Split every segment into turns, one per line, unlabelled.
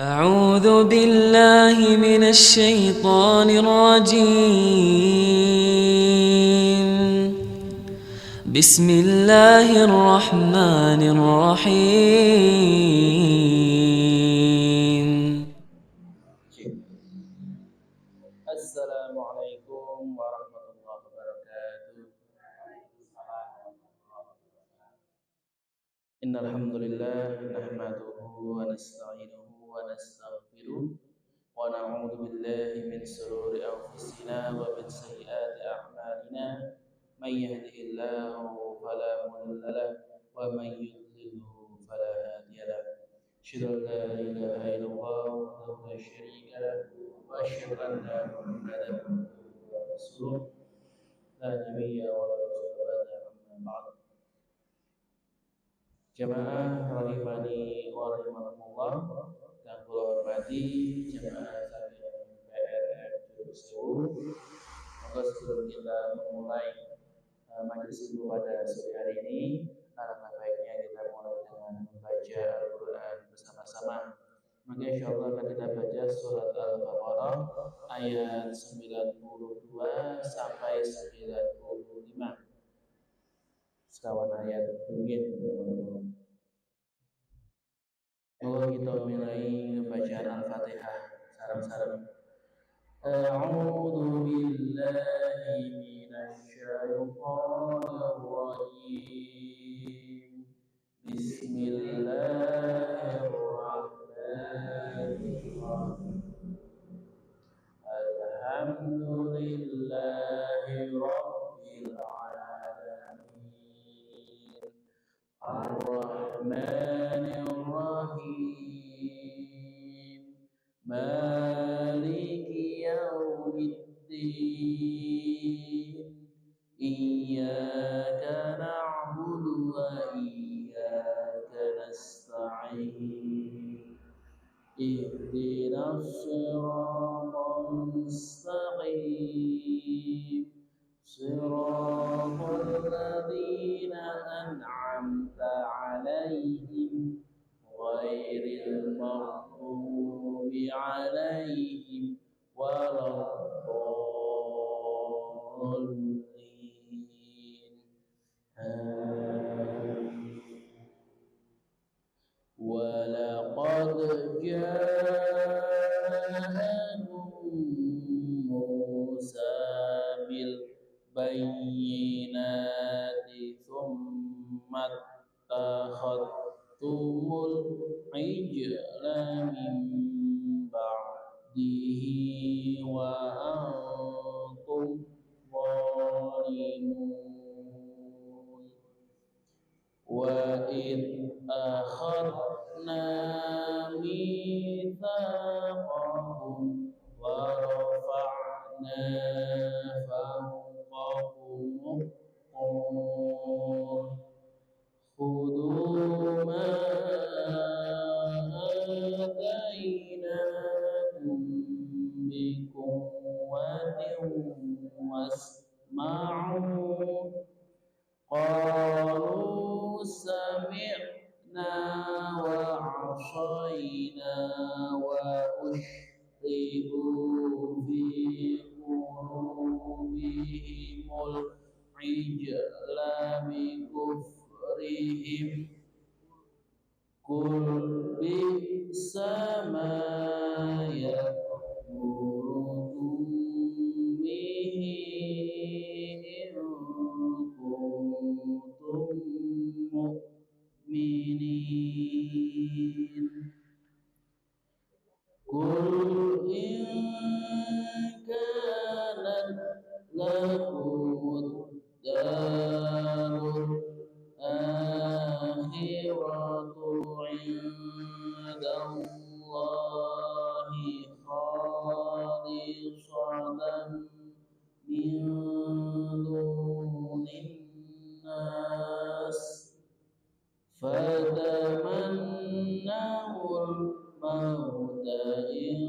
أعوذ بالله من الشيطان الرجيم. بسم الله الرحمن الرحيم.
Assalamualaikum warahmatullahi wabarakatuh. Innal hamdalillah nahmaduhu wa nasta'inuhu wa nastaghfiruh wa na'udzu billahi min shururi anfusina wa min sayyiati a'malina. May yahdihillahu fala mudilla lahu wa may yudlilhu fala hadiya lahu. Asyhadu an la ilaha illallah wahdahu la syarika lahu wa asyhadu anna Muhammadan abduhu wa rasuluh. La nabiyya wa la rasula amma ba'd. Jamaah rahimani wa rahimakumullah, yang kula hormati jamaah sekalian PRR Jurusewu. Monggo sebelum kita memulai majelis ilmu pada sore hari ini, alangkah baiknya kita mulai dengan membaca Al-Quran bersama-sama. Maka insyaallah akan kita baca surat Al-Baqarah ayat 92 sampai 95. Sekawan ayat mungkin. Monggo kita mulai bacaan Al-Fatihah sareng-sareng. A'udzu billahi minasy syaithanir rajim. Bismillahirrahmanirrahim. Alhamdulillahi rabbil alamin. Ar-Rahmanir Rahim. Maliki yaumiddin. Iyyaka na'budu wa iyyaka nasta'in. Ihdinas siratal mustaqim. Siratal ladzina an'amta 'alaihim ghairil maghdubi 'alaihim waladdallin. Walaqad ja'ahum Musa bil bayyinati thumma takhadtumul ijla min ba'dihi wa antum zalimun. Wa id akhadna mitsaqahum wa rafa'na fawqahum at-tur. Khudhu ma atainakum biquwwatin wasma'u. Qalu sami'na wa 'asayna wa ushribu fi qulubihimul ijla bi kufrihim. Qul bi'sa ma ya'murukum bihi in kuntum mu'minin. Qul in kanat lakumud darul akhiratu 'indallahi khalisatan min dunin nas fatamannawul mauta in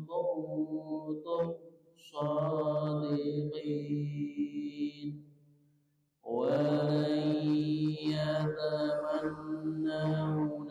kuntum shadiqin. Walan yatamannahu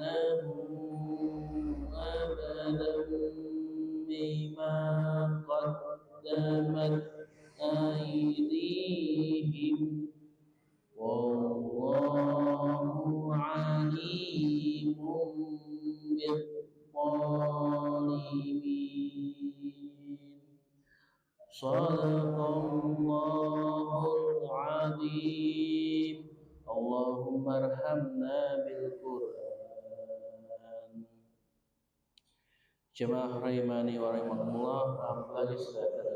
بالقرآن. Jemaah rahimani wa rahimakumullah, alhamdulillah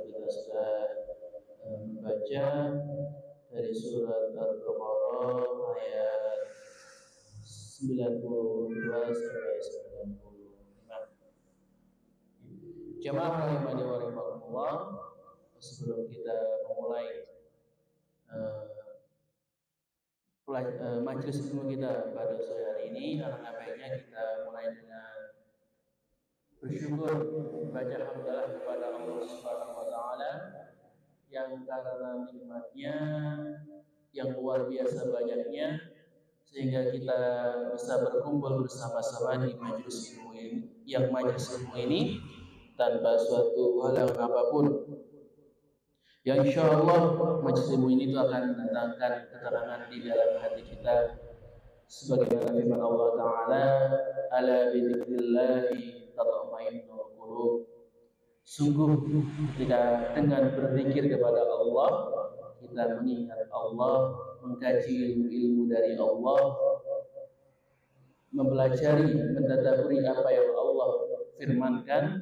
kita sudah membaca dari surat Al-Baqarah ayat 92 sampai 95. Jemaah rahimani wa rahimakumullah, sebelum kita memulai majelis ilmu kita pada sore hari ini, alangkah baiknya kita mulai dengan bersyukur, baca hamdalah kepada Allah Subhanahu wa taala yang karena nikmatnya yang luar biasa banyaknya sehingga kita bisa berkumpul bersama-sama di majelis ilmu ini, yang majelis ilmu ini tanpa suatu halangan apapun. Yang insyaallah majelis ilmu ini itu akan mendatangkan ketenangan di dalam hati kita sebagaimana firman Allah taala, ala bidzikrillahi tatma'innul qulub. Sungguh ketika dengan berzikir kepada Allah, kita mengingat Allah, mengkaji ilmu dari Allah, mempelajari, mentadaburi apa yang Allah firmankan,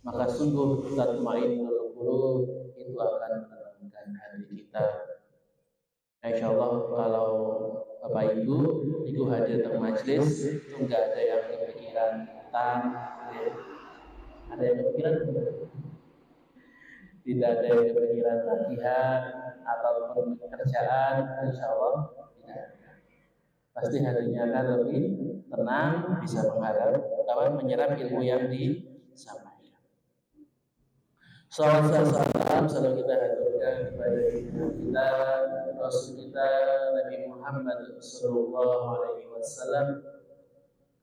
maka sungguh tatma'innul qulub itu akan menenangkan hati kita. Insyaallah kalau Bapak Ibu hadir di majelis itu enggak ada yang kepikiran tentang ada yang kepikiran tidak ada yang kepikiran tagihan atau pekerjaan, insyaallah tidak ada. Pasti hatinya akan lebih tenang, bisa mengharap menyerap ilmu yang disampaikan. Salam selalu kita haturkan kepada kita, Rasul kita Nabi Muhammad Sallallahu Alaihi Wasallam,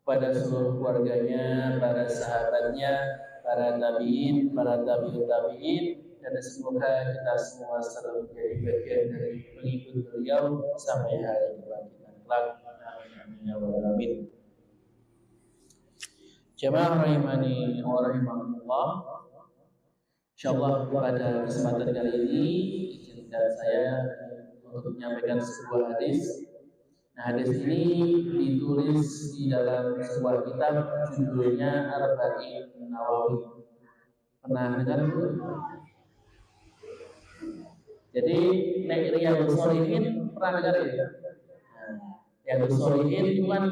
kepada seluruh keluarganya, para sahabatnya, para tabiin, para tabiin, dan semoga kita semua selalu menjadi bagian dari pengikut beliau sampai hari kebangkitan kelak. Amin ya rabbal alamin. Jemaah rahimani wa rahimakumullah, insyaallah pada kesempatan kali ini izinkan saya untuk menyampaikan sebuah hadis. Nah, hadis ini ditulis di dalam sebuah kitab judulnya Arba'in Nawawi. Pernah dengar? Jadi Riyadhus Shalihin pernah dengar ya? Riyadhus Shalihin itu kan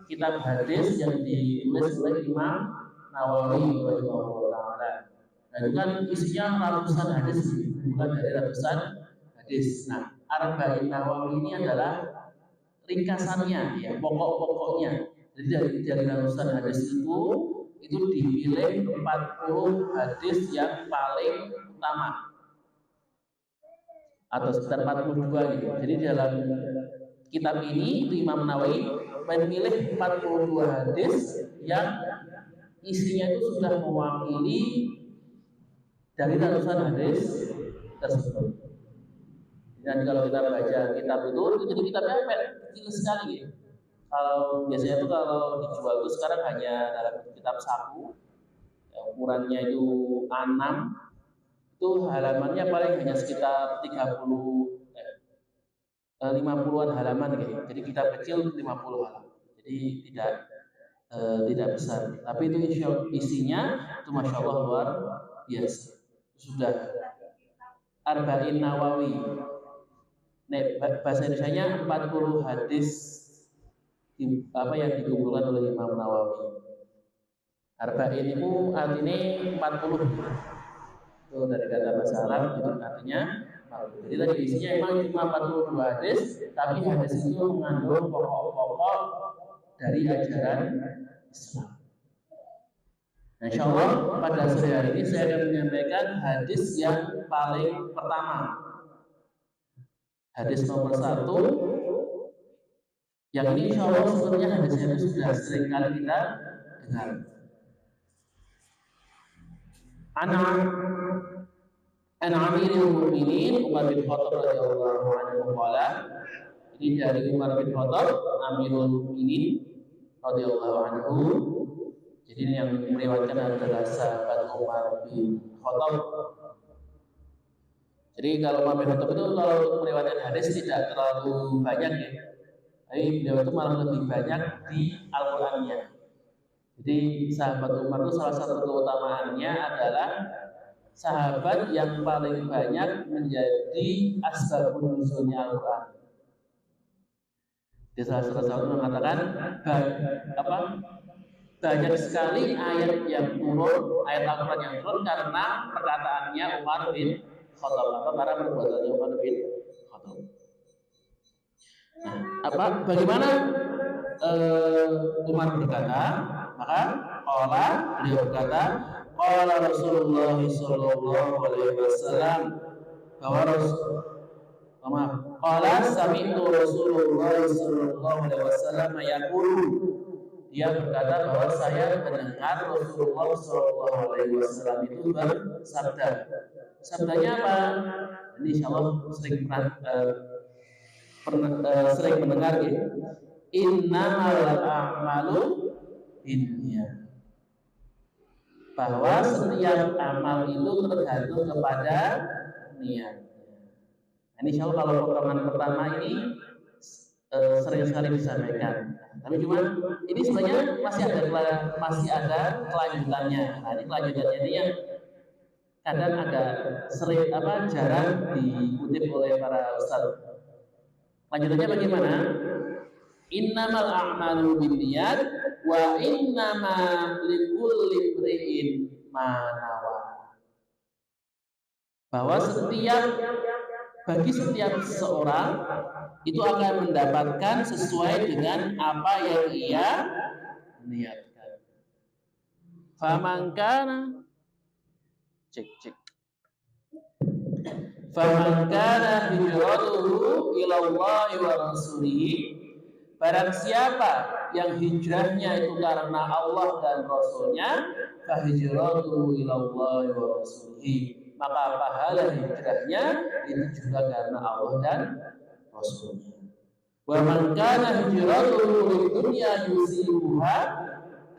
kitab hadis yang ditulis oleh Imam Nawawi rahimahullah taala. Nah, itu kan isinya ratusan hadis, bukan dari ratusan hadis. Nah, Arba'in Nawawi ini adalah ringkasannya, ya, pokok-pokoknya. Jadi dari ratusan hadis itu dipilih 40 hadis yang paling utama, atau sekitar 42 gitu. Jadi dalam kitab ini Imam Nawawi memilih 42 hadis yang isinya itu sudah mewakili dari ratusan hadis tersebut. Dan kalau kita baca kitab itu jadi kitabnya kecil sekali gitu. Kalau biasanya itu kalau dijual itu sekarang hanya dalam kitab saku, ukurannya itu A6, itu halamannya paling hanya sekitar 50-an halaman gitu. Jadi kitab kecil 50 halaman. Jadi tidak besar. Tapi itu isinya itu masya Allah luar biasa. Sudah Arba'in Nawawi. Nah, bahasa Indonesianya 40 hadis yang dikumpulkan oleh Imam Nawawi. Arba'in itu artinya 40. Itu dari kata bahasa Arab, itu artinya 40. Jadi tadi isinya memang cuma 42 hadis, tapi hadis itu mengandung pokok-pokok dari ajaran Islam. Nah, insyaallah pada sore hari ini saya akan menyampaikan hadis yang paling pertama. Hadis nomor 1, yang ini insyaallah sebenarnya hadisnya itu sudah sering kali kita dengar. An Amirul Mukminin Umar bin Khattab radhiyallahu anhu qala, ini dari Umar bin Khattab Amirul Mukminin radhiyallahu anhu. Jadi ini yang meriwayatkan adalah sahabat Umar bin Khattab. Jadi kalau Umar bin Khattab itu kalau meriwayatkan hadis tidak terlalu banyak ya. Tapi beliau itu malah lebih banyak di Al-Qur'annya. Jadi sahabat Umar itu salah satu keutamaannya adalah sahabat yang paling banyak menjadi asbabun nuzulnya Al-Qur'an. Di salah satu sahabat mengatakan banyak sekali ayat yang turun, ayat Al-Quran yang turun karena perkataannya Umar bin Khattab atau karena perbuatannya Umar bin Khattab. Bagaimana Umar berkata? Maka beliau berkata, qala Rasulullah sallallahu alaihi wasallam, qala sami'tu Rasulullah sallallahu alaihi wasallam yaqulu, dia berkata bahwa saya mendengar Rasulullah sallallahu alaihi wasallam itu bersabda. Sabdanya apa? Ini insyaallah sering mendengar ya. Innamal a'malu binniyat. Bahwa setiap amal itu tergantung kepada niat. Ini insyaallah kalau potongan pertama ini sering sekali disampaikan. Tapi cuma ini sebenarnya masih ada kelanjutannya. Nah, ini kelanjutannya ini yang kadang agak sering jarang dikutip oleh para ustaz. Lanjutannya bagaimana? Innamal a'malu binniyat wa innama likulli imri'in ma nawa. Bahwa bagi setiap seseorang itu akan mendapatkan sesuai dengan apa yang ia niatkan. Faman kana hijratuhu ila Allah wa rasulihi. Barang siapa yang hijrahnya itu karena Allah dan Rasulnya, fa hijratuhu ila Allah wa rasulihi. Maka pahala hijrahnya itu juga karena Allah dan Rasulnya. Wa man kana hijratuhu lidunya yusibuha,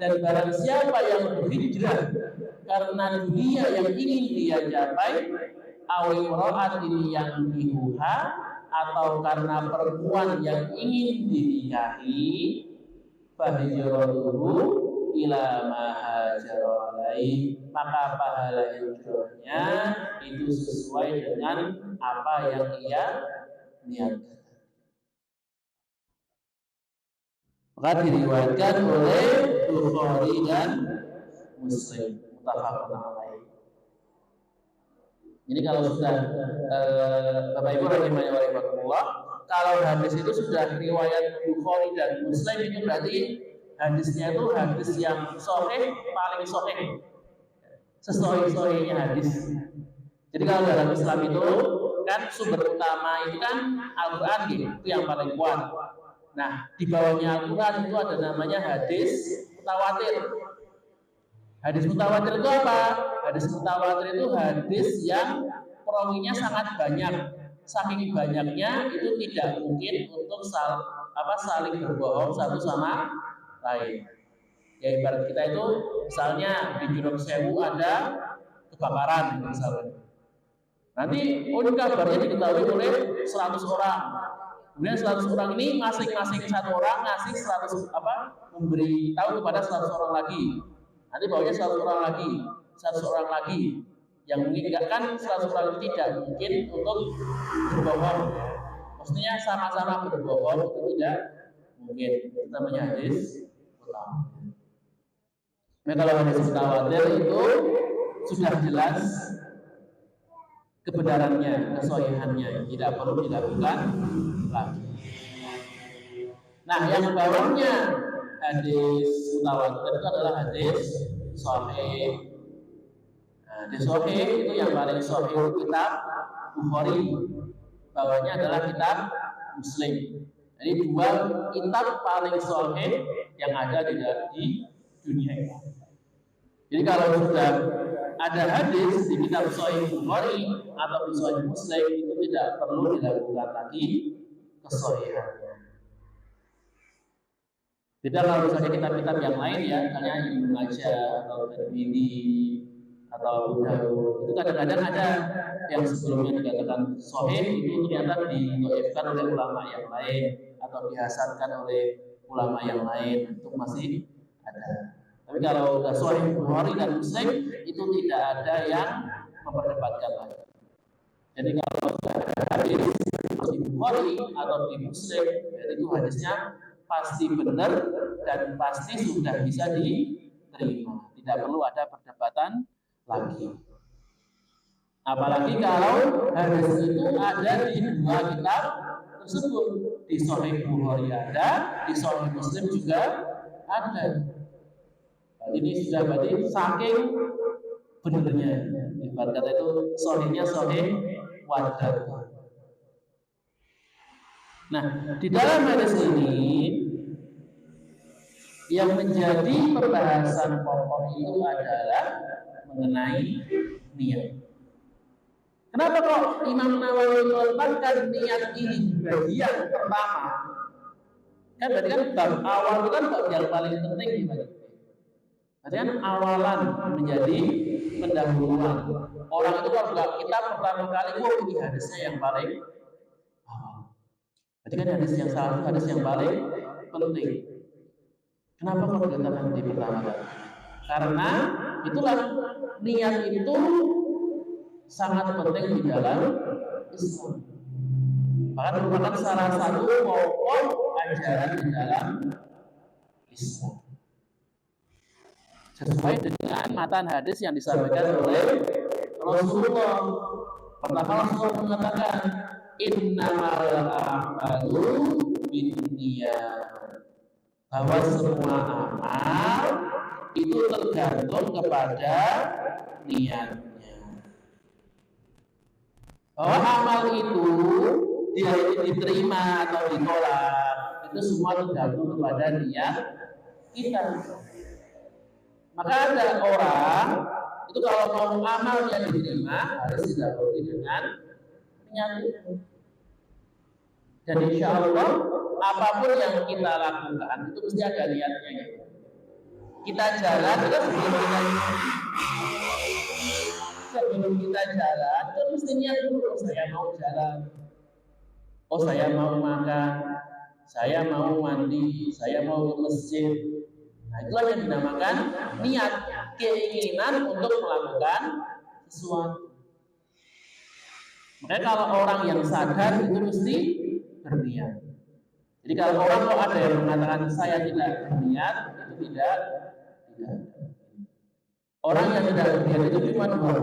dan barang siapa yang berhijrah karena dunia yang ingin dia capai, aw imra'atin yang dihuha, atau karena perempuan yang ingin dinikahi, fa hijratuhu ila ma hajara alaihi, maka pahala hijrahnya itu sesuai dengan apa yang ia niatkan. Maka diriwayatkan oleh Bukhari dan Muslim, muttafaqun alaih. Jadi kalau sudah Bapak Ibu rahimahullah, kalau hadis itu sudah riwayat Bukhari dan Muslim, itu berarti hadisnya itu hadis yang sahih, paling sahih, sesuai-sesuainya hadis. Jadi kalau dalam Islam itu kan sumber utama itu kan Al-Quran gitu, itu yang paling kuat. Nah, di bawahnya Al-Quran itu ada namanya hadis mutawatir. Hadis mutawatir itu apa? Hadis mutawatir itu hadis yang perawinya sangat banyak. Saking banyaknya itu tidak mungkin untuk saling berbohong satu sama lain. Ya ibarat kita itu misalnya di Jurong Sewu ada kebakaran misalnya. Nanti kabarnya diketahui oleh 100 orang. Kemudian 100 orang ini masing-masing satu orang ngasih 100 memberi tahu kepada 100 orang lagi. Nanti bawahnya 100 orang lagi, 100 orang lagi. Yang mungkin enggak kan 100 orang itu tidak mungkin untuk berbohong. Maksudnya sama-sama berbohong itu tidak mungkin. Itu namanya hadis mutawatir. Nah, kalau hadis mutawatir itu sudah jelas kebenarannya, kesohihannya, tidak perlu diragukan lagi. Nah, yang bawahnya hadis mutawatir itu adalah hadis sahih. Hadis sahih itu yang paling sahih kitab Bukhari, bawahnya adalah kitab Muslim. Jadi dua kitab paling sahih yang ada di dunia ini. Jadi kalau sudah ada hadis di kitab Sahih Bukhari atau di Sahih Muslim, itu tidak perlu dilakukan lagi kesahihannya. Beda kalau misalnya kitab-kitab yang lain ya, misalnya Ibnu Majah atau Tirmidzi atau Abu Dawud, itu kadang-kadang ada yang sebelumnya dikatakan sahih itu ternyata didhaifkan oleh ulama yang lain atau dihasankan oleh ulama yang lain itu masih ada. Tapi kalau udah Sahih Bukhari dan Muslim itu tidak ada yang memperdebatkan lagi. Jadi kalau sudah ada hadis di Bukhari atau di Muslim, jadi itu hadisnya pasti benar dan pasti sudah bisa diterima. Tidak perlu ada perdebatan lagi. Apalagi kalau hadis itu ada di dua kitab tersebut, di Sahih Bukhari ada, di Sahih Muslim juga ada. Ini sudah berarti saking benernya. Ibarat kata itu sahihnya sahih wadah. Nah, di dalam hadis ini yang menjadi pembahasan pokok itu adalah mengenai niat. Kenapa kok Imam Nawawi meletakkan niat ini di bagian pertama? Kan berarti kan bab awal itu kan bab yang paling penting di bagian. Berarti kan awalan menjadi pendahuluan. Orang itu kalau kita pertama kali, ini hadisnya yang paling awal. Berarti kan hadis yang salah itu hadis yang paling penting. Kenapa kok diletakkan di pertama kali? Karena itulah niat itu sangat penting di dalam Islam. Bahkan merupakan salah satu pokok ajaran di dalam Islam. Sesuai dengan matan hadis yang disampaikan oleh Rasulullah. Pertama Rasulullah mengatakan innamal a'malu binniyat, bahwa semua amal itu tergantung kepada niatnya. Bahwa amal itu dia diterima atau ditolak itu semua tergantung kepada niat kita. Maka ada orang itu kalau mau amal yang diterima harus didahului dengan niat itu. Dan insya Allah apapun yang kita lakukan itu mesti ada niatnya. Kita jalan itu sebelum kita jalan itu mesti niat dulu. Saya mau jalan. Oh saya mau makan. Saya mau mandi. Saya mau ke masjid. Nah itulah yang dinamakan niat, keinginan untuk melakukan sesuatu. Makanya kalau orang yang sadar itu mesti berniat. Jadi kalau orang kok ada yang mengatakan saya tidak berniat, itu tidak. Orang yang tidak berniat itu cuma dua.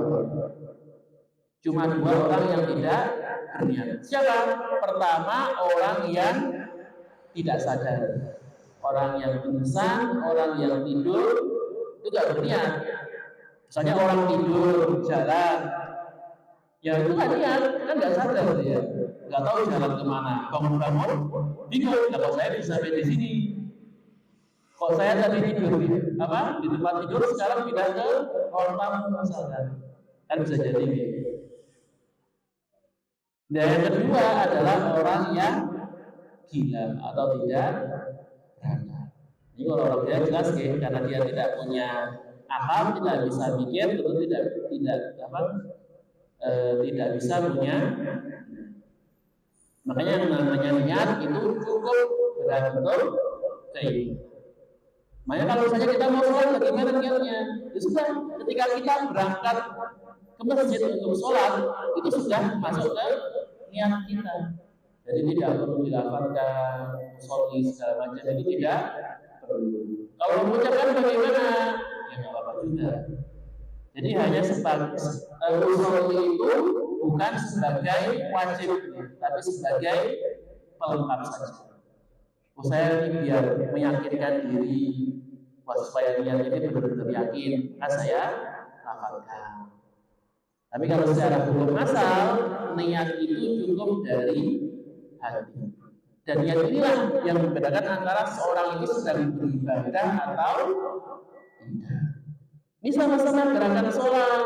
Cuma dua orang yang tidak berniat. Siapa? Pertama orang yang tidak sadar. Orang yang pingsan, orang yang tidur itu tidak berniat. Misalnya orang tidur jalan, ya itu nggak niat, kan nggak sadar dia, nggak tahu jalan kemana. Bangun-bangun, bingung. Kalau saya bisa sampai di sini, kok saya tadi tidur di tempat tidur, sekarang pindah ke ruang tamu misalkan, kan bisa jadi. Dan yang kedua adalah orang yang gila atau tidak berangkat. Ini kalau orang dia jelas ya, karena dia tidak punya akal, tidak bisa mikir, tentu tidak bisa punya. Makanya yang namanya niat itu cukup bergantung keinginan. Makanya kalau misalnya kita mau sholat, bagaimana niatnya? Ya sudah, ketika kita berangkat ke masjid untuk sholat, itu sudah masuk ke niat kita. Jadi tidak perlu dilafalkan, sholat segala macam itu tidak perlu. Kalau mengucapkan bagaimana? Ya nggak apa-apa juga. Jadi hanya sebagai usul itu bukan sebagai wajib, tapi sebagai pelengkap saja. Saya ini biar meyakinkan diri, supaya niat ini benar-benar yakin, saya lafalkan. Tapi kalau secara hukum asal, niat itu cukup dari hati. Dan niat inilah yang membedakan antara seorang itu sedang beribadah atau tidak. Ini sama-sama gerakan sholat,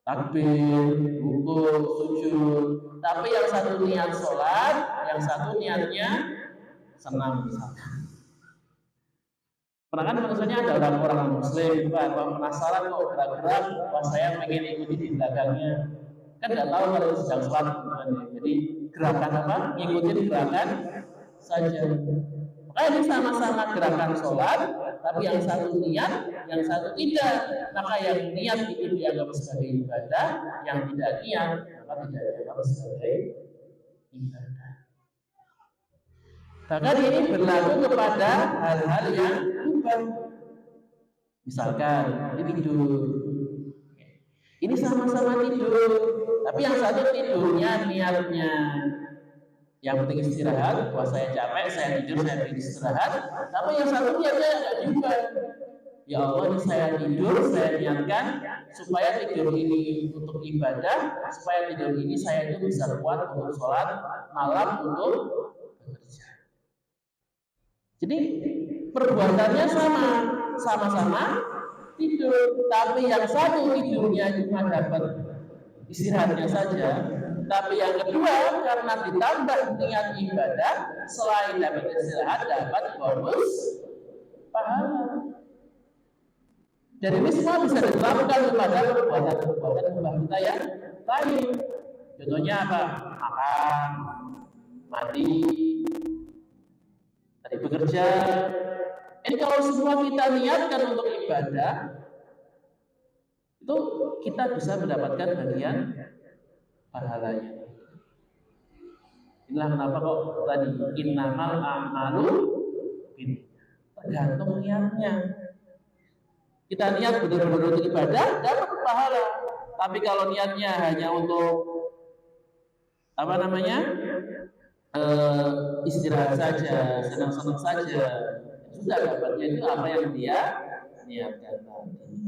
takbir, rukuk, sujud. Tapi yang satu niat sholat, yang satu niatnya senam misalkan. Pernah kan misalnya ada orang muslim, penasaran kok gerak-gerak, saya pengen ikuti di belakangnya. Kan nggak tahu kalau sedang sholat. Jadi gerakan apa? Ngikutin gerakan saja. Maka ini sama-sama gerakan sholat, tapi yang satu niat, yang satu tidak. Maka yang niat itu dianggap sebagai ibadah, yang tidak niat maka tidak dianggap sebagai ibadah. Bahkan ini berlaku kepada hal-hal yang mubah. Misalkan ini tidur, ini sama-sama tidur, tapi yang satu tidurnya niatnya yang penting istirahat, wah saya capek, saya tidur, saya pengen istirahat. Tapi yang satu niatnya enggak juga. Ya Allah, ini saya tidur, saya niatkan supaya tidur ini untuk ibadah, supaya tidur ini saya itu bisa kuat untuk sholat malam, untuk bekerja. Jadi perbuatannya sama-sama tidur, tapi yang satu tidurnya cuma dapat istirahatnya saja, tapi yang kedua karena ditambah niat ibadah, selain dapat istirahat dapat bonus pahala. Dan ini semua bisa diterapkan kepada perbuatan kita yang lain. Contohnya apa? Makan, mandi, tadi bekerja. Ini kalau semua kita niatkan untuk ibadah, itu kita bisa mendapatkan bagian pahalanya. Inilah kenapa kok tadi innamal a'malu tergantung niatnya. Kita niat benar-benar untuk ibadah, dapat pahala. Tapi kalau niatnya hanya untuk istirahat saja, senang-senang saja, sudah dapatnya itu apa yang dia niatkan tadi.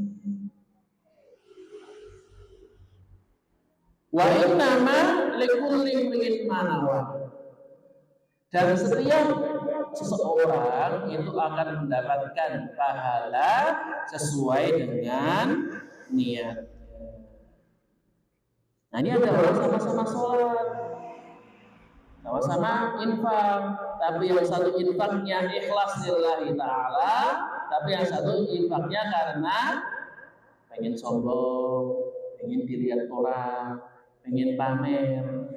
Wa innama likulli imrin ma nawa. Dan setiap seseorang itu akan mendapatkan pahala sesuai dengan niat. Nah, ini ada orang sama-sama sholat, sama-sama infak, tapi yang satu infaknya ikhlas lillahi ta'ala, tapi yang satu infaknya karena pengen sombong, pengen dilihat orang, pengen pamer.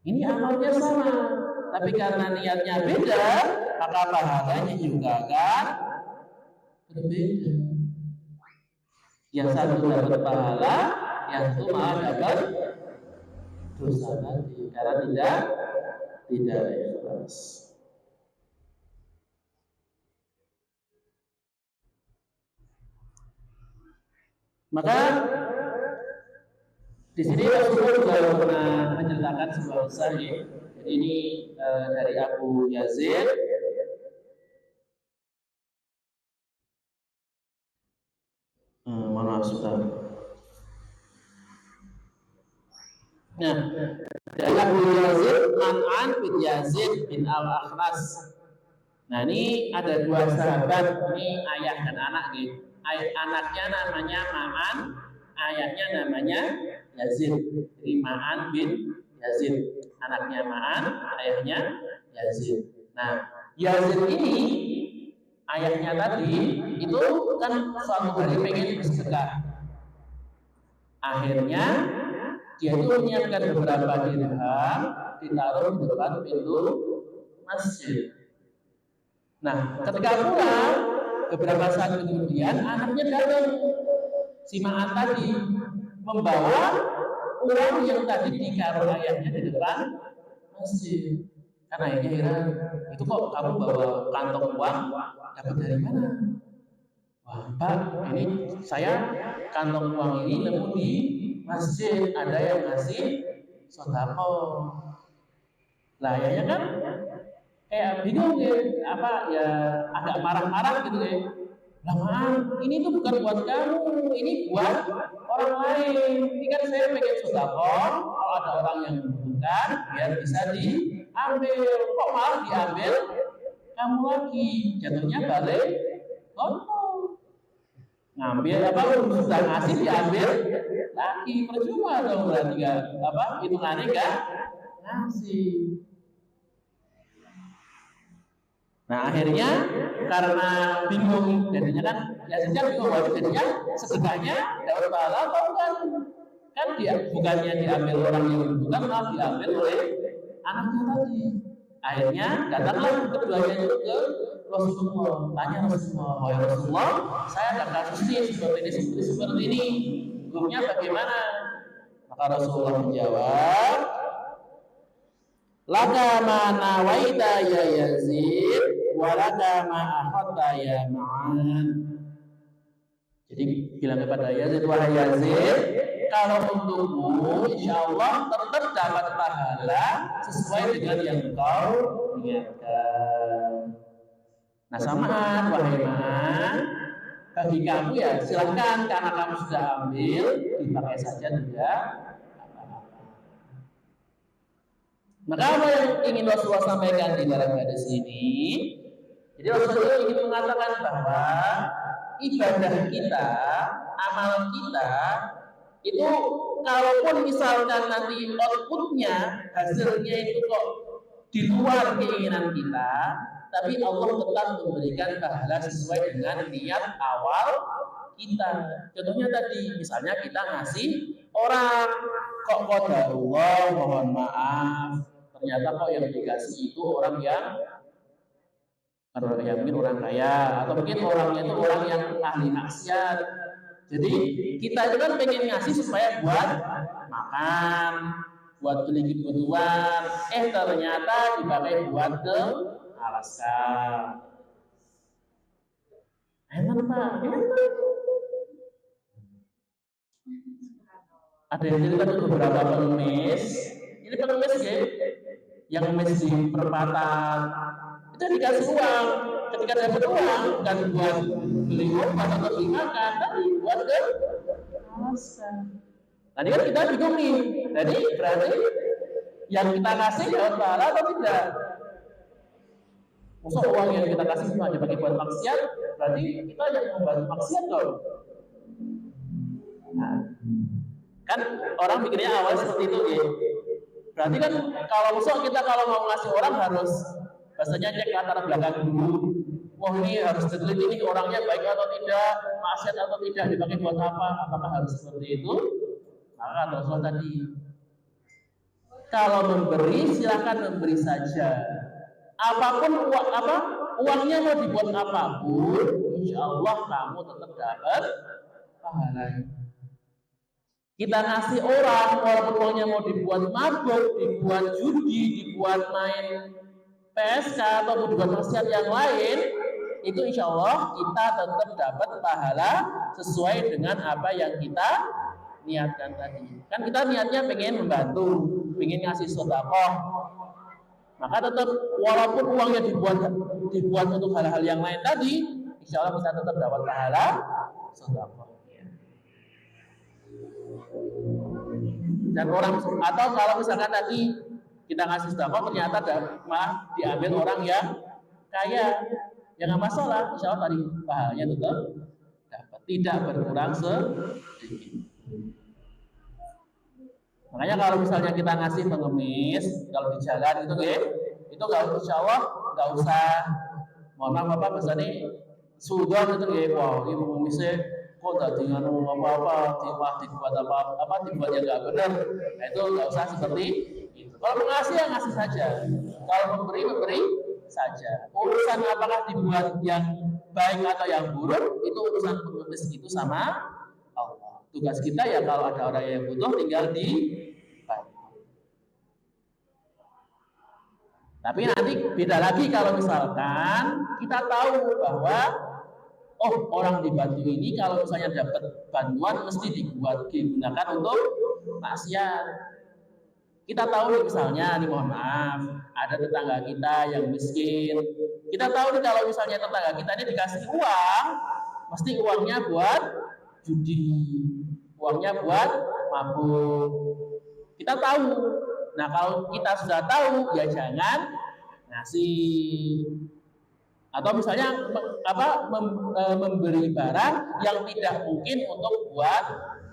Ini amalnya sama, tapi karena niatnya beda, maka pahalanya juga akan berbeda. Yang satu dapat pahala, yang satu malah dapat dosa nanti karena tidak ikhlas. Maka di sini Rasulullah juga pernah menceritakan sebuah kisah ya. Ini dari Abu Yazid. Maaf sudah. Nah, dari Abu Yazid Man'an bin Yazid bin Al-Akhnas. Nah, ini ada dua sahabat, ini ayah dan anak gitu. Anaknya namanya Ma'an, ayahnya namanya Yazid. Jadi Ma'an bin Yazid, anaknya Ma'an, ayahnya Yazid. Nah, Yazid ini ayahnya tadi itu kan suatu hari pengen bersedekah. Akhirnya dia itu menyiapkan beberapa dirham ditaruh di depan pintu masjid. Nah, ketika pulang beberapa saat kemudian anaknya datang, si Ma'an tadi membawa uang yang tadi ditaruh ayahnya di depan masjid. Karena ayahnya heran, itu kok kamu bawa kantong uang dapat dari mana? Wah Pak, ini saya kantong uang ini nemu di masjid, ada yang ngasih sodako. Lah ayahnya kan kayak bingung ya, agak marah-marah gitu ya. Lah ini tuh bukan buat kamu, ini buat orang lain. Ini kan saya pengen sodako, kalau ada orang yang membutuhkan biar bisa diambil. Kok malah diambil kamu lagi, jatuhnya balik kotor. Ngambil sudah ngasih diambil lagi, percuma dong berarti hitungannya enggak ngasih. Nah akhirnya karena bingung, jadinya kan biasanya bingung, jadinya sedekahnya dapat pahala atau bukan? Kan dia bukannya diambil orang yang membutuhkan, malah diambil oleh anaknya tadi. Akhirnya datanglah keduanya itu ke Rasulullah. Tanya Rasulullah, wahai Rasulullah, saya ada kasus ini seperti ini. Hukumnya bagaimana? Maka Rasulullah menjawab, laka ma nawaita ya Yazid, wa laka ma akhadta ya Ma'an. Jadi bilang kepada Yazid, wahai Yazid, kalau untukmu insya Allah tetap dapat pahala sesuai dengan yang kau niatkan. Nah samaan, wahai Ma'an, bagi kamu ya silahkan, karena kamu sudah ambil, dipakai saja tidak apa-apa. Maka apa yang ingin Rasulullah sampaikan di dalam hadis ini? Jadi Rasulullah ingin mengatakan bahwa ibadah kita, amal kita itu kalaupun misalkan nanti outputnya, hasilnya itu kok di luar keinginan kita, tapi Allah tetap memberikan pahala sesuai dengan niat awal kita. Contohnya tadi, misalnya kita ngasih orang, kok qadarullah, mohon maaf, ternyata kok yang dikasih itu orang yang mungkin orang kaya, atau mungkin orangnya itu orang yang ahli maksiat. Jadi kita itu kan pengen ngasih supaya buat makan, buat beli kebutuhan, ternyata dipakai buat ke alasan. Enak Pak, ada yang cerita beberapa pengemis. Ini pengemis ya, yang ngemis di perempatan. Itu dikasih uang, ketika dapat uang bukan buat beli obat atau beli makan, tapi buat ke alasan. Tadi kan kita bingung nih, jadi berarti yang kita kasih dapat pahala atau tidak? Masa uang yang kita kasih cuma dipakai buat maksiat, berarti kita yang membantu maksiat dong. Nah, kan orang pikirnya awal seperti itu ya. Berarti kan kalau mau ngasih orang harus bahasanya cek latar belakang dulu. Wah ini harus diteliti ini orangnya baik atau tidak, maksiat atau tidak, dipakai buat apa? Apakah harus seperti itu? Maka Rasul tadi, kalau memberi silakan memberi saja. Apapun uangnya mau dibuat apapun, insya Allah kamu tetap dapat pahalanya. Kita ngasih orang, walaupun uangnya mau dibuat mabuk, dibuat judi, dibuat main PSK atau dibuat maksiat yang lain, itu insya Allah kita tetap dapat pahala sesuai dengan apa yang kita niatkan tadi. Kan kita niatnya pengen membantu, pengen ngasih sedekah. Maka tetap walaupun uangnya dibuat untuk hal-hal yang lain tadi, insya Allah kita tetap dapat pahala sedekah. Dan orang, atau kalau misalkan tadi kita ngasih sedekah ternyata malah diambil orang yang kaya, ya nggak masalah, insya Allah tadi pahalanya tetap dapat, tidak berkurang sedikit. Makanya kalau misalnya kita ngasih pengemis, kalau di jalan itu nggak, insya Allah nggak usah, mohon maaf Bapak bahasanya sudah itu wah ini pengemisnya kok tadi nganu apa dibuat dibuat yang nggak benar. Nah itu nggak usah seperti itu. Kalau mengasih ya ngasih saja, kalau memberi saja. Urusan apakah dibuat yang baik atau yang buruk itu urusan pengemis itu sama Allah. Tugas kita ya kalau ada orang yang butuh tinggal dibantu. Tapi nanti beda lagi kalau misalkan kita tahu bahwa orang dibantu ini kalau misalnya dapat bantuan mesti digunakan untuk maksiat. Kita tahu nih misalnya nih mohon maaf ada tetangga kita yang miskin. Kita tahu nih kalau misalnya tetangga kita ini dikasih uang, mesti uangnya buat judi, uangnya buat mabuk. Kita tahu. Nah kalau kita sudah tahu ya jangan ngasih. Atau misalnya memberi barang yang tidak mungkin untuk buat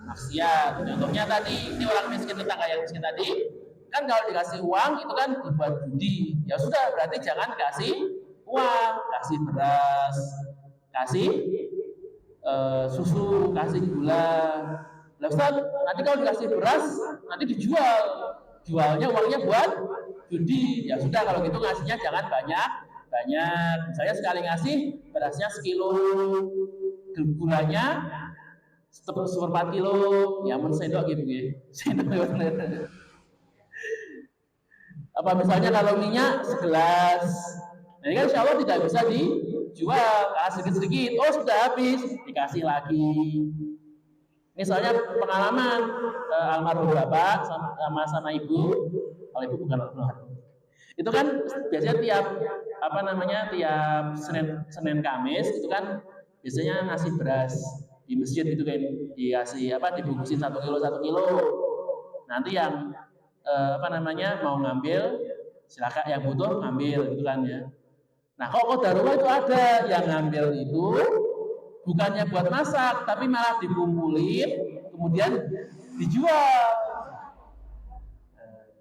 maksiat. Contohnya tadi ini orang miskin, tetangga yang miskin tadi kan kalau dikasih uang itu kan dibuat judi. Ya sudah berarti jangan kasih uang, kasih beras, kasih susu, kasih gula. Lah Ustaz, nanti kalau dikasih beras nanti dijual. Jualnya uangnya buat judi. Ya sudah, kalau gitu ngasihnya jangan banyak. Misalnya sekali ngasih berasnya sekilo, gulanya seperempat kilo, ya men sendok gitu ya. Sendok. Apa misalnya kalau minyak segelas, nah ini kan insya Allah tidak bisa dijual karena sedikit-sedikit, oh sudah habis, dikasih lagi. Misalnya pengalaman almarhum bapak sama ibu, kalau ibu bukan almarhum, itu kan biasanya tiap tiap Senin Kamis itu kan biasanya ngasih beras di masjid gitu kan, dikasih dibungkusin 1 kilo. Nanti yang mau ngambil silakan, yang butuh ngambil gitu kan ya. Nah kok darurat itu ada yang ngambil itu bukannya buat masak, tapi malah dikumpulin kemudian dijual.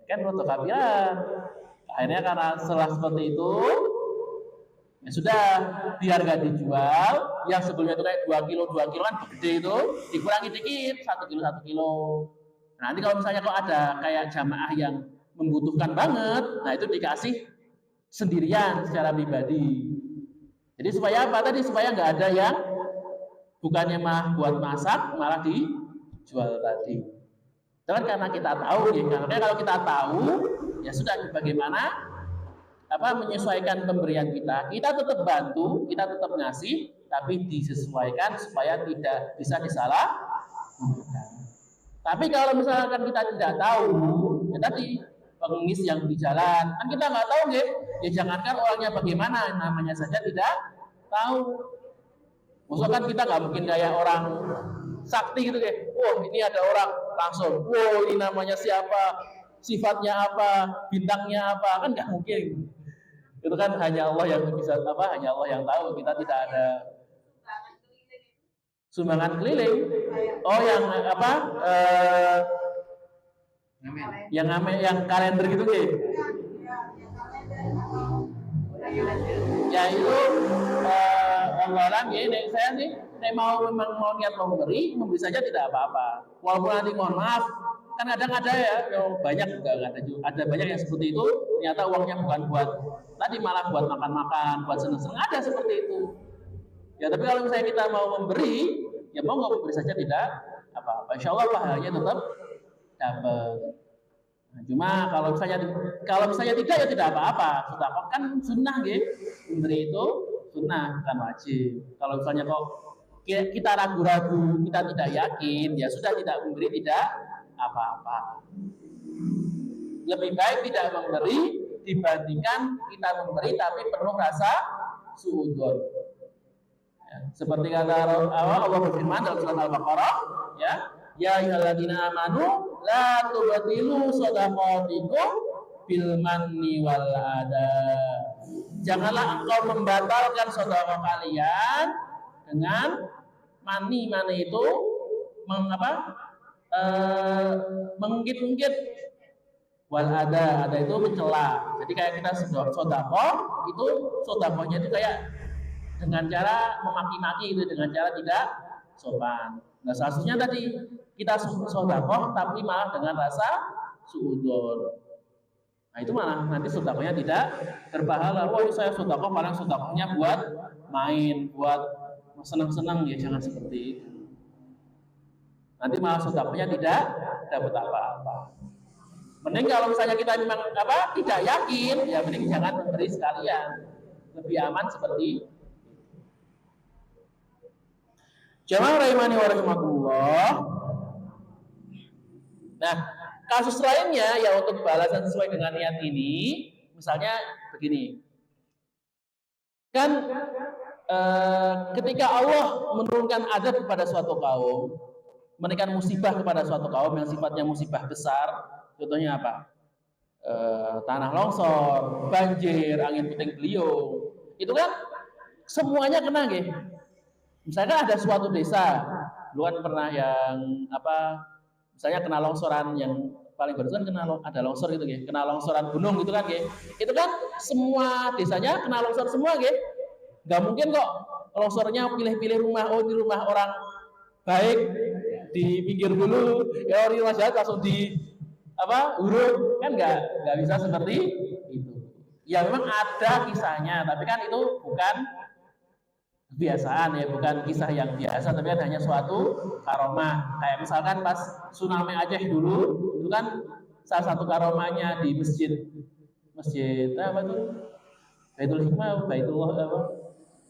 Kan fotokopian. Akhirnya karena setelah seperti itu, ya sudah, biar gak dijual, yang sebelumnya itu kayak 2 kilo kan gede itu, dikurangi dikit, 1 kilo. Nah, nanti kalau misalnya kok ada kayak jamaah yang membutuhkan banget, nah itu dikasih sendirian secara pribadi. Jadi supaya apa tadi? Supaya nggak ada yang bukannya malah buat masak, malah dijual tadi. Itu kan karena kita tahu ya, karena kalau kita tahu ya sudah, bagaimana menyesuaikan pemberian kita tetap bantu, kita tetap ngasih, tapi disesuaikan supaya tidak bisa disalah. Tapi kalau misalkan kita tidak tahu, ya tadi pengemis yang di jalan, kan kita nggak tahu ya jangankan orangnya bagaimana, namanya saja tidak tahu. Maksudnya kan kita nggak mungkin kayak orang sakti gitu ini ada orang langsung, ini namanya siapa, sifatnya apa, bintangnya apa, kan nggak mungkin. Itu kan hanya Allah yang bisa hanya Allah yang tahu. Kita tidak ada sumbangan keliling. Oh yang yang kalender gitu ya itu Allah ini saya nih memang mau niat memberi saja tidak apa-apa, walaupun nanti mohon maaf kan kadang ada ya banyak juga ada banyak yang seperti itu, ternyata uangnya bukan buat tadi, malah buat makan-makan, buat seneng-seneng, ada seperti itu ya. Tapi kalau misalnya kita mau memberi, ya mau nggak memberi saja tidak apa-apa, insya Allah pahalanya tetap dapat. Nah, cuma kalau misalnya tidak ya tidak apa-apa, sudah kan sunnah memberi itu sunnah bukan wajib. Kalau misalnya kok kita ragu-ragu, kita tidak yakin, ya sudah tidak memberi tidak apa-apa. Lebih baik tidak memberi dibandingkan kita memberi tapi penuh rasa suudzon. Ya, seperti kata Allah berfirman dalam surat Al-Baqarah, ya ayyuhalladzina amanu la tubtilu shadaqatikum bil manni wal adha. Janganlah engkau membatalkan sedekah kalian dengan mani itu mengungkit-ungkit, wal ada itu mencela. Jadi kayak kita sedekah itu sedekahnya itu kayak dengan cara memaki-maki, itu dengan cara tidak sopan. Nah seharusnya tadi kita sedekah tapi malah dengan rasa suudzon. Nah itu malah nanti sedekahnya tidak berpahala. Saya sedekah paling sedekahnya buat main, buat senang-senang, ya jangan seperti itu. Nanti malah sedekahnya tidak dapat apa-apa. Mending kalau misalnya kita memang tidak yakin, ya mending jangan memberi sekalian. Lebih aman seperti itu. Jamaah rahimani wa rahimakumullah. Nah, kasus lainnya ya untuk balasan sesuai dengan niat ini, misalnya begini. Kan ketika Allah menurunkan azab kepada suatu kaum, memberikan musibah kepada suatu kaum yang sifatnya musibah besar, contohnya apa? Tanah longsor, banjir, angin puting beliung, itu kan semuanya kena Misalnya ada suatu desa, lu kan pernah yang misalnya kena longsoran, yang paling baru kan ada longsor gitu kena longsoran gunung gitu kan itu kan semua desanya kena longsor semua nggak mungkin kok longsornya pilih-pilih rumah, di rumah orang baik di pinggir dulu, ya di rumah jahat langsung huruf, kan nggak bisa seperti itu. Ya memang ada kisahnya, tapi kan itu bukan kebiasaan ya, bukan kisah yang biasa, tapi hanya suatu karomah. Kayak misalkan pas tsunami Aceh dulu, itu kan salah satu karomahnya di masjid apa tuh? Baitul Hikmah, Baitullah apa?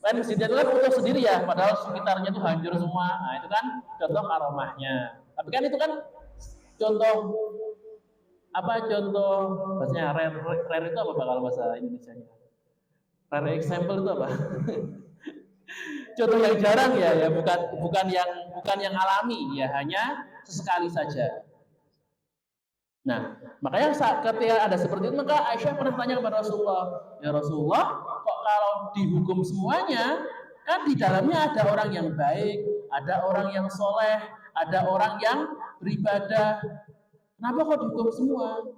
Kan masjidnya itu kan utuh sendiri ya, padahal sekitarnya itu hancur semua. Nah itu kan contoh karomahnya. Tapi kan itu kan contoh contoh bahasanya rare itu apa kalau bahasa Indonesianya? Rare example itu apa? Contoh yang jarang ya, bukan yang alami ya, hanya sesekali saja. Nah, makanya saat ketika ada seperti itu, maka Aisyah pernah tanya kepada Rasulullah, ya Rasulullah, kok kalau dihukum semuanya, kan di dalamnya ada orang yang baik, ada orang yang soleh, ada orang yang beribadah, kenapa kok dihukum semua?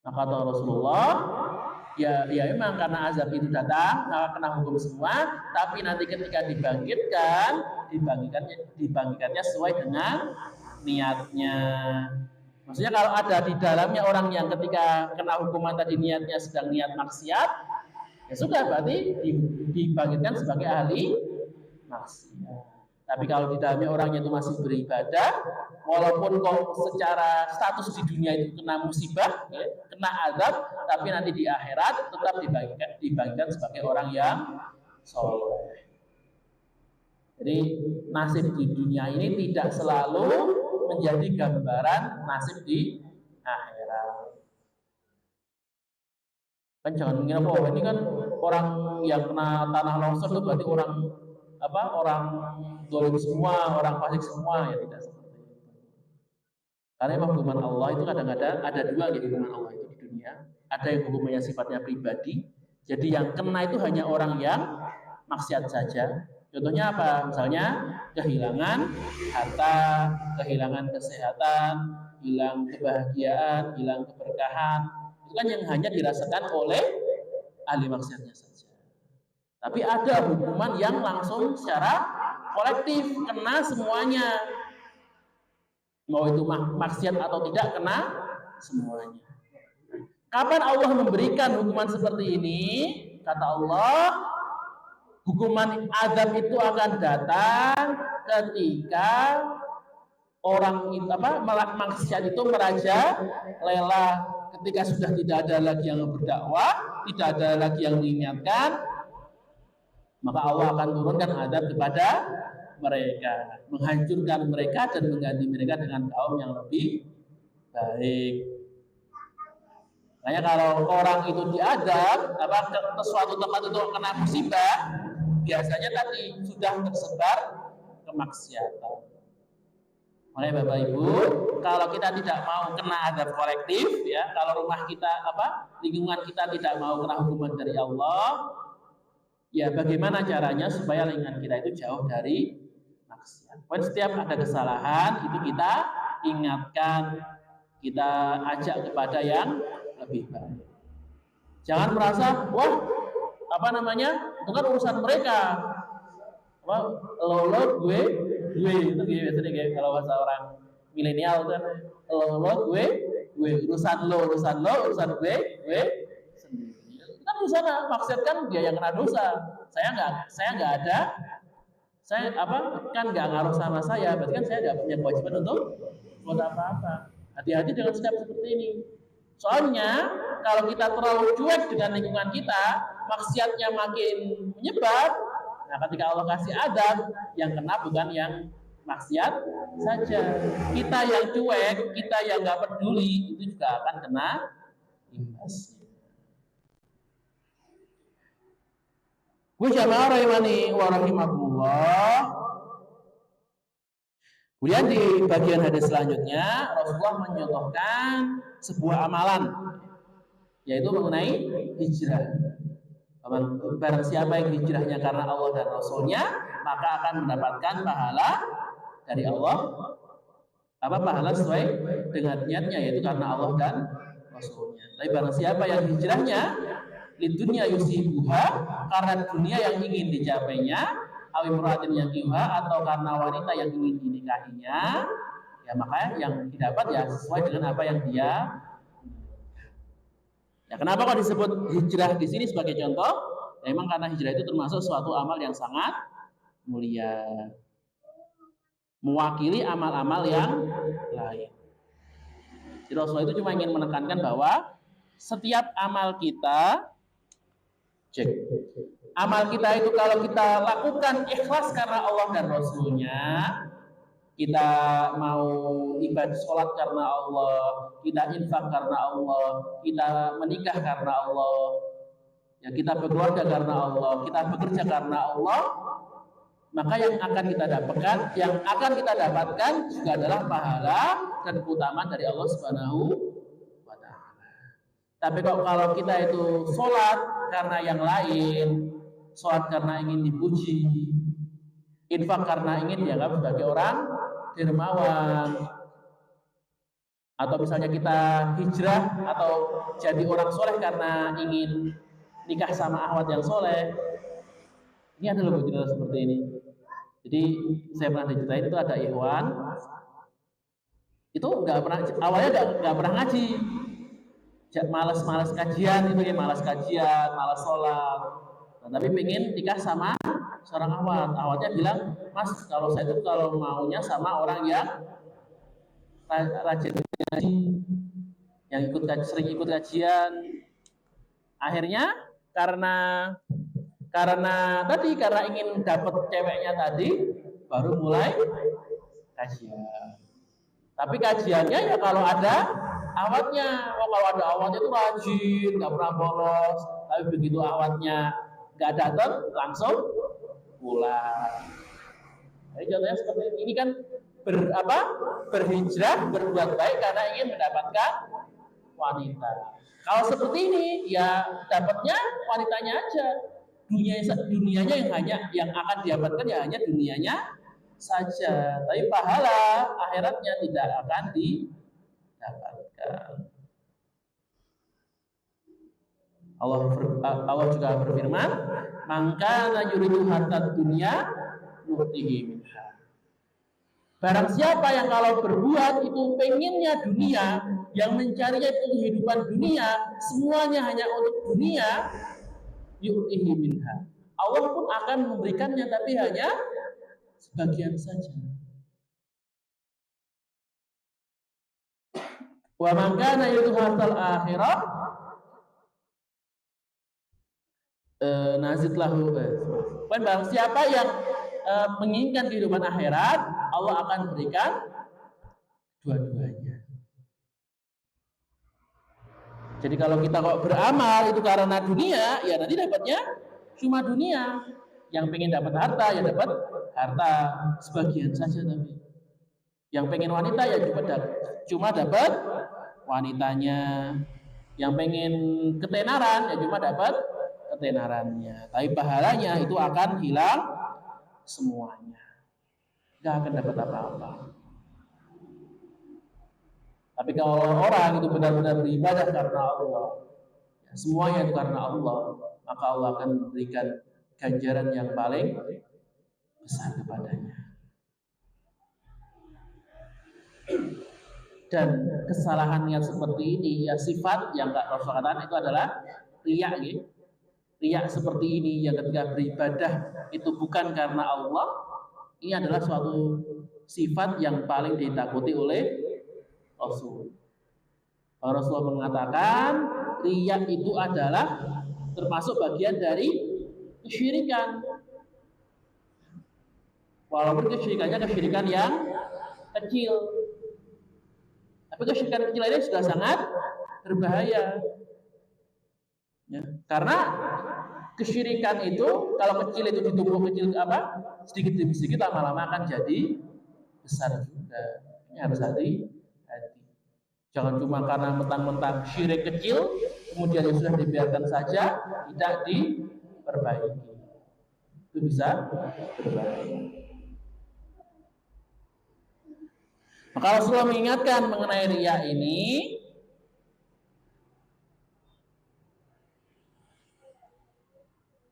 Nah, kata Rasulullah, ya memang karena azab itu datang, maka kena hukum semua, tapi nanti ketika dibangkitkannya sesuai dengan niatnya. Maksudnya kalau ada di dalamnya orang yang ketika kena hukuman tadi niatnya sedang niat maksiat, ya sudah, berarti dibangkitkan sebagai ahli maksiat. Tapi kalau di dalamnya orangnya itu masih beribadah, walaupun kok secara status di dunia itu kena musibah, ya, kena azab, tapi nanti di akhirat tetap dibangkitkan sebagai orang yang soleh. Jadi nasib di dunia ini tidak selalu menjadi gambaran nasib di akhirat. Kan jangan mengira ini kan orang yang kena tanah longsor itu berarti orang dolim semua, orang fasik semua, ya tidak seperti itu. Karena memang hukuman Allah itu kadang-kadang ada dua ya, hukuman Allah itu di dunia. Ada yang hukumannya sifatnya pribadi, jadi yang kena itu hanya orang yang maksiat saja. Contohnya apa? Misalnya kehilangan harta, kehilangan kesehatan, hilang kebahagiaan, hilang keberkahan. Itu kan yang hanya dirasakan oleh ahli maksiatnya saja. Tapi ada hukuman yang langsung secara kolektif, kena semuanya. Mau itu maksiat atau tidak, kena semuanya. Kapan Allah memberikan hukuman seperti ini? Kata Allah, hukuman azab itu akan datang ketika orang itu maksiat itu merajalela, ketika sudah tidak ada lagi yang berdakwah, tidak ada lagi yang mengingatkan, maka Allah akan turunkan azab kepada mereka, menghancurkan mereka dan mengganti mereka dengan kaum yang lebih baik. Makanya kalau orang itu diadab, suatu tempat itu kena musibah, biasanya tadi sudah tersebar kemaksiatan. Makanya Bapak Ibu, kalau kita tidak mau kena azab kolektif, ya, kalau rumah kita lingkungan kita tidak mau kena hukuman dari Allah, ya bagaimana caranya supaya lingkungan kita itu jauh dari maksiat. Setiap ada kesalahan itu kita ingatkan, kita ajak kepada yang lebih baik. Jangan merasa, wah, itu kan urusan mereka. Lo gue itu biasanya kayak kalau bahasa orang milenial kan, lo gue urusan gue sendiri. Itu kan urusan maksud kan dia yang kena dosa. Saya nggak ada. Saya kan nggak ngaruh sama saya, berarti kan saya nggak punya kewajiban untuk buat apa-apa. Hati-hati dengan sikap seperti ini. Soalnya kalau kita terlalu cuek dengan lingkungan kita, maksiatnya makin menyebar. Nah, ketika Allah kasih azab, yang kena bukan yang maksiat saja. Kita yang cuek, kita yang nggak peduli, itu juga akan kena imbas. Jamaah rahimani wa rahimakumullah. Kemudian di bagian hadis selanjutnya, Rasulullah menyontohkan sebuah amalan, yaitu mengenai hijrah. Barang siapa yang hijrahnya karena Allah dan Rasulnya, maka akan mendapatkan pahala dari Allah. Pahala sesuai dengan niatnya, yaitu karena Allah dan Rasulnya. Tapi barang siapa yang hijrahnya lidunya yusibuha, karena dunia yang ingin dicapainya, awimratin yang yuha, atau karena wanita yang ingin dinikahinya, ya maka yang didapat ya sesuai dengan apa yang dia. Ya, kenapa kok disebut hijrah di sini sebagai contoh? Memang karena hijrah itu termasuk suatu amal yang sangat mulia, mewakili amal-amal yang lain. Jadi Rasulullah itu cuma ingin menekankan bahwa setiap amal kita, amal kita itu kalau kita lakukan ikhlas karena Allah dan Rasulnya, kita mau ibadah sholat karena Allah, kita infak karena Allah, kita menikah karena Allah, ya kita berkeluarga karena Allah, kita bekerja karena Allah, maka yang akan kita dapatkan juga adalah pahala dan keutamaan dari Allah Subhanahu wa Ta'ala. Tapi kalau kita itu sholat karena yang lain, sholat karena ingin dipuji, infak karena ingin dianggap sebagai orang dermawan, atau misalnya kita hijrah atau jadi orang soleh karena ingin nikah sama akhwat yang soleh, ini ada loh cerita seperti ini. Jadi saya pernah diceritain itu ada ikhwan, itu awalnya nggak pernah ngaji, malas kajian itu ya, malas sholat, nah, tapi pengen nikah sama seorang awatnya bilang, Mas, kalau saya itu kalau maunya sama orang yang rajin ngaji, yang sering ikut kajian. Akhirnya karena ingin dapat ceweknya tadi, baru mulai kajian. Tapi kajiannya ya kalau ada awatnya, kalau ada awatnya itu rajin, nggak pernah bolos. Tapi begitu awatnya nggak datang, langsung pulang. Jadi contohnya seperti ini kan berhijrah, berbuat baik karena ingin mendapatkan wanita. Kalau seperti ini ya dapatnya wanitanya aja, dunianya yang akan didapatkan ya hanya dunianya saja, tapi pahala akhiratnya tidak akan didapatkan. Allah juga berfirman, "Maka yuridu harta dunya nu'tihi minha." Barang siapa yang kalau berbuat itu pengennya dunia, yang mencarinya itu kehidupan dunia, semuanya hanya untuk dunia, yu'tihi minha. Allah pun akan memberikannya, tapi hanya sebagian saja. Wa man kana yuridu hartal akhirah nazid lahu. Barang siapa yang menginginkan kehidupan akhirat, Allah akan berikan dua-duanya. Jadi kalau kita kok beramal itu karena dunia, ya nanti dapatnya cuma dunia. Yang pengen dapat harta, ya dapat harta sebagian saja. Tapi yang pengen wanita, ya cuma dapat wanitanya. Yang pengen ketenaran, ya cuma dapat ketenarannya. Tapi pahalanya itu akan hilang semuanya. Gak akan dapat apa-apa. Tapi kalau orang itu benar-benar beribadah karena Allah, ya, semuanya itu karena Allah, maka Allah akan memberikan ganjaran yang paling besar kepadanya. Dan kesalahan niat seperti ini, ya sifat yang gak Rasul katakan itu adalah riya, gitu. Riya seperti ini yang ketika beribadah itu bukan karena Allah, ini adalah suatu sifat yang paling ditakuti oleh Rasul. Rasulullah mengatakan riya itu adalah termasuk bagian dari kesyirikan. Walaupun kesyirikannya kesyirikan yang kecil, tapi kesyirikan kecil ini sudah sangat berbahaya. Ya, karena kesyirikan itu kalau kecil itu ditumpuk sedikit demi sedikit lama-lama akan jadi besar juga. Ini harus hati-hati. Jangan cuma karena mentang-mentang syirik kecil kemudian yang sudah dibiarkan saja, tidak diperbaiki. Itu bisa berbahaya. Maka Rasulullah mengingatkan mengenai riya ini.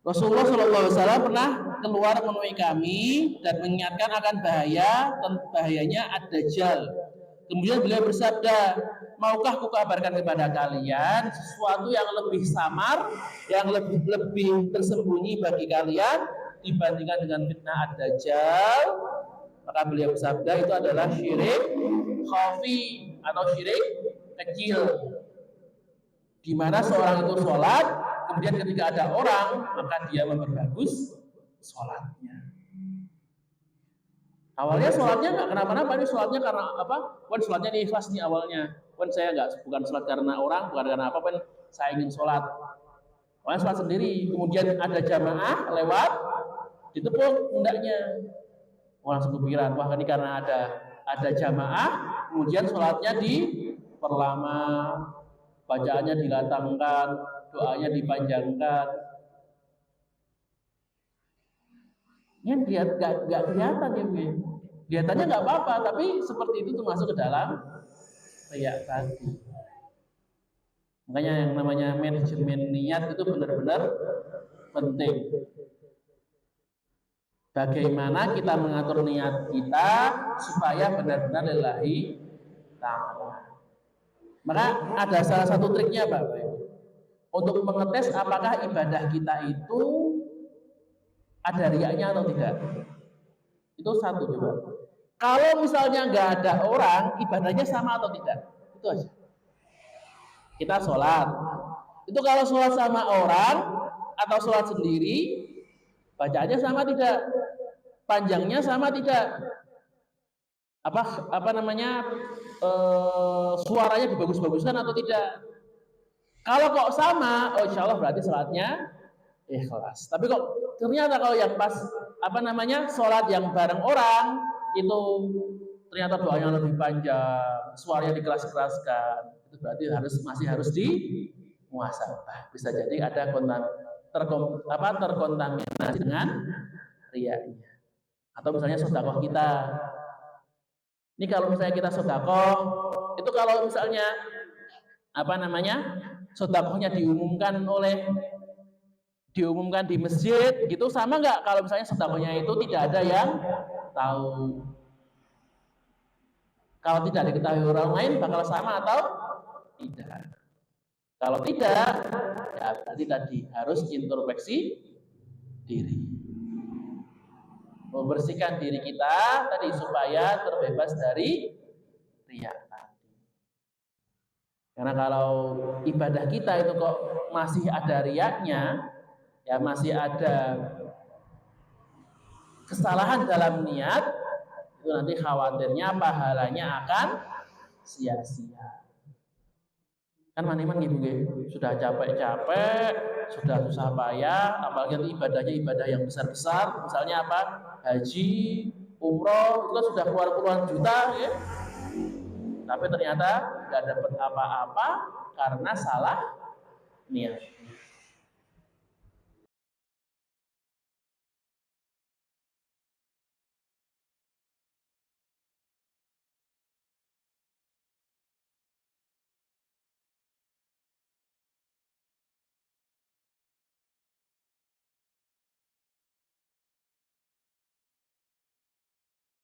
Rasulullah SAW pernah keluar menemui kami dan mengingatkan akan bahayanya ad-Dajjal. Kemudian beliau bersabda, maukah kukabarkan kepada kalian sesuatu yang lebih samar, yang lebih tersembunyi bagi kalian dibandingkan dengan fitnah ad-Dajjal? Maka beliau bersabda, itu adalah syirik khafi atau syirik kecil, di mana seorang itu sholat, kemudian ketika ada orang maka dia memperbagus sholatnya. Awalnya sholatnya nggak kenapa-napa, ini sholatnya karena apa? Wan sholatnya ini ikhlas nih awalnya. Wan saya bukan sholat karena orang, bukan karena apa, wan saya ingin sholat. Wan sholat sendiri, kemudian ada jamaah lewat, ditepuk pundaknya. Wah langsung kepikiran, wah ini karena ada jamaah, kemudian sholatnya diperlama, bacaannya dilatangkan, doanya dipanjangkan. Ini nggak kelihatan ya, kelihatannya nggak apa-apa, tapi seperti itu termasuk ke dalam riya tadi. Makanya yang namanya manajemen niat itu benar-benar penting. Bagaimana kita mengatur niat kita supaya benar-benar lillahi ta'ala. Maka ada salah satu triknya Bapak Ibu, untuk mengetes apakah ibadah kita itu ada riyanya atau tidak. Itu satu coba. Kalau misalnya nggak ada orang, ibadahnya sama atau tidak? Itu aja. Kita sholat. Itu kalau sholat sama orang atau sholat sendiri, bacaannya sama tidak? Panjangnya sama tidak? Suaranya dibagus-baguskan atau tidak? Kalau kok sama, oh insya Allah berarti sholatnya ikhlas. Tapi kok ternyata kalau yang pas sholat yang bareng orang itu ternyata doanya lebih panjang, suaranya dikeras-keraskan, itu berarti masih harus dimuhasabah. Bisa jadi ada terkontaminasi dengan riyanya. Atau misalnya sedekah kita. Ini kalau misalnya kita sedekah, itu kalau misalnya sedekahnya diumumkan di masjid, gitu sama nggak kalau misalnya sedekahnya itu tidak ada yang tahu? Kalau tidak diketahui orang lain bakal sama atau tidak? Kalau tidak, ya berarti tadi harus introspeksi diri, membersihkan diri kita tadi supaya terbebas dari riya tadi. Karena kalau ibadah kita itu kok masih ada riyanya, ya masih ada kesalahan dalam niat, itu nanti khawatirnya pahalanya akan sia-sia. Kan maniman gitu, sudah capek-capek, sudah susah payah, apalagi ibadahnya ibadah yang besar-besar, misalnya apa? Haji, umroh, itu kan sudah keluar puluhan juta ya. Tapi ternyata nggak dapat apa-apa karena salah niat.